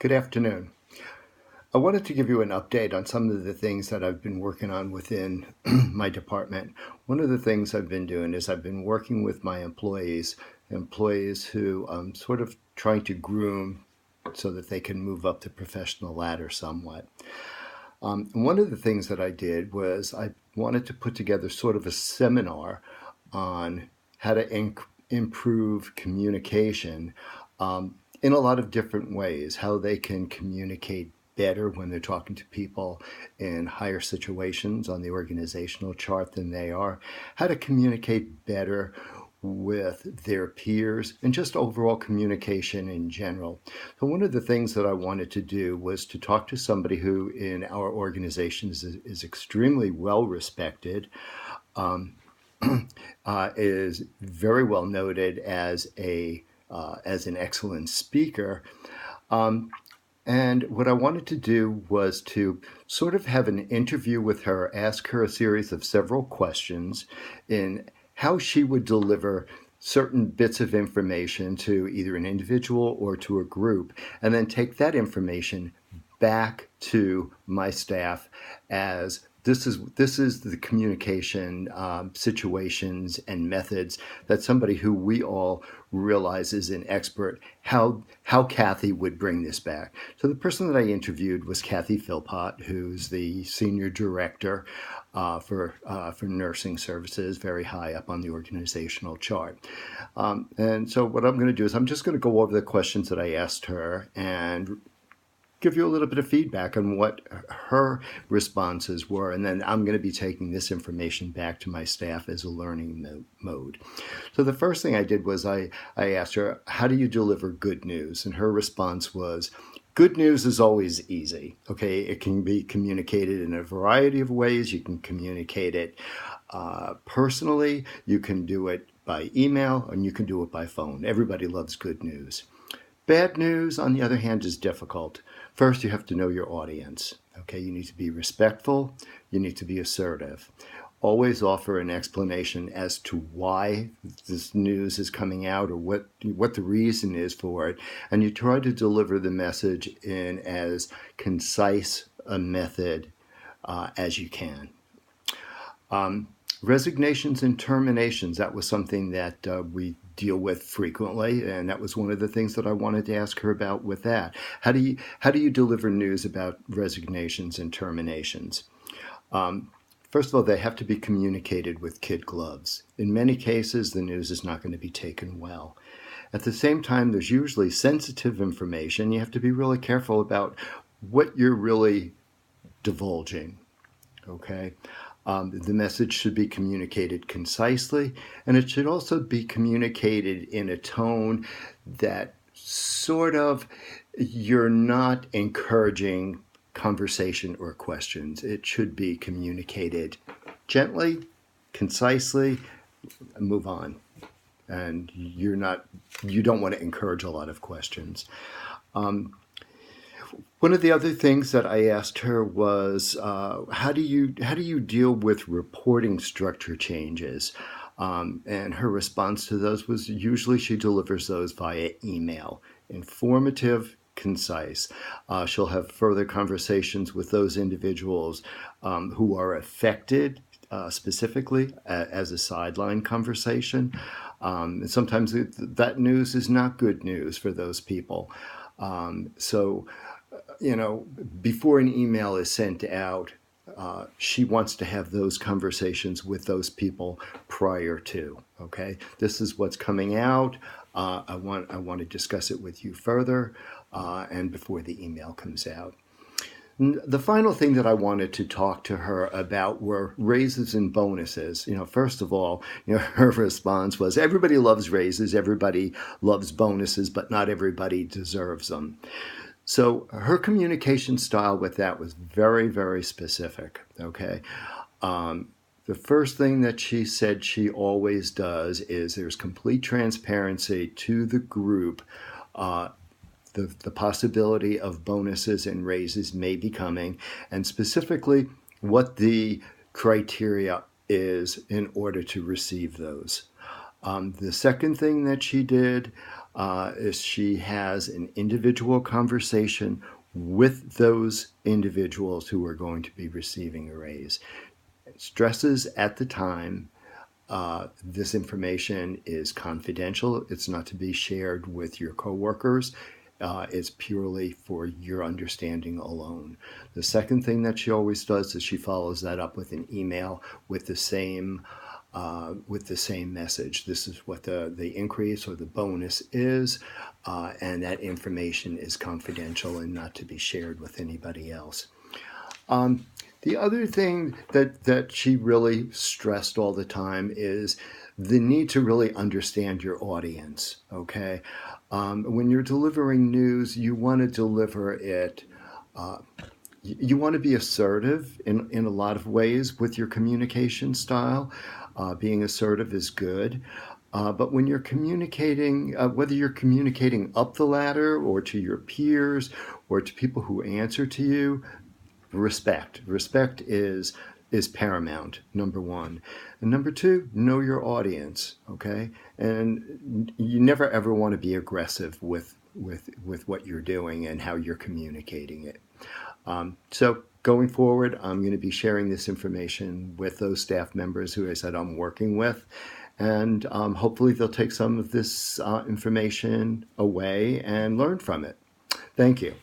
Good afternoon. I wanted to give you an update on some of the things that I've been working on within my department. One of the things I've been doing is I've been working with my employees who I'm sort of trying to groom so that they can move up the professional ladder somewhat. One of the things that I did was I wanted to put together sort of a seminar on how to improve communication in a lot of different ways, how they can communicate better when they're talking to people in higher situations on the organizational chart than they are, how to communicate better with their peers, and just overall communication in general. So one of the things that I wanted to do was to talk to somebody who in our organization is extremely well respected, is very well noted as an excellent speaker. And what I wanted to do was to sort of have an interview with her, ask her a series of several questions in how she would deliver certain bits of information to either an individual or to a group, and then take that information back to my staff as this is the communication situations and methods that somebody who we all realize is an expert, how Kathy would bring this back. So the person that I interviewed was Kathy Philpott, who's the senior director for nursing services, very high up on the organizational chart. And so what I'm going to do is I'm just going to go over the questions that I asked her and give you a little bit of feedback on what her responses were, and then I'm going to be taking this information back to my staff as a learning mode. So the first thing I did was I asked her, how do you deliver good news? And her response was, good news is always easy. Okay, it can be communicated in a variety of ways. You can communicate it personally, you can do it by email, and you can do it by phone. Everybody loves good news. Bad news, on the other hand, is difficult. First, you have to know your audience. Okay, you need to be respectful. You need to be assertive. Always offer an explanation as to why this news is coming out or what the reason is for it. And you try to deliver the message in as concise a method as you can. Resignations and terminations, that was something that we deal with frequently, and that was one of the things that I wanted to ask her about with that. How do you deliver news about resignations and terminations? First of all, they have to be communicated with kid gloves. In many cases, the news is not going to be taken well. At the same time, there's usually sensitive information. You have to be really careful about what you're really divulging, okay? The message should be communicated concisely, and it should also be communicated in a tone that sort of you're not encouraging conversation or questions. It should be communicated gently, concisely, and move on. And you don't want to encourage a lot of questions. One of the other things that I asked her was, how do you deal with reporting structure changes? And her response to those was usually she delivers those via email, informative, concise. She'll have further conversations with those individuals who are affected specifically as a sideline conversation. And sometimes that news is not good news for those people. So before an email is sent out, she wants to have those conversations with those people prior to. Okay, this is what's coming out. I want to discuss it with you further, and before the email comes out. The final thing that I wanted to talk to her about were raises and bonuses. First of all, her response was, everybody loves raises, everybody loves bonuses, but not everybody deserves them. So her communication style with that was very, very specific, okay? The first thing that she said she always does is there's complete transparency to the group. The possibility of bonuses and raises may be coming, and specifically what the criteria is in order to receive those. The second thing that she did is she has an individual conversation with those individuals who are going to be receiving a raise. Stresses at the time, this information is confidential. It's not to be shared with your coworkers. It's purely for your understanding alone. The second thing that she always does is she follows that up with an email with the same message. This is what the increase or the bonus is, and that information is confidential and not to be shared with anybody else. The other thing that she really stressed all the time is the need to really understand your audience, okay? When you're delivering news, you want to deliver it, you want to be assertive in a lot of ways with your communication style. Being assertive is good. But when you're communicating, whether you're communicating up the ladder or to your peers or to people who answer to you, respect is paramount, number one. And number two, know your audience, okay? And you never ever want to be aggressive with what you're doing and how you're communicating it. So going forward, I'm going to be sharing this information with those staff members who I said I'm working with, and hopefully they'll take some of this information away and learn from it. Thank you.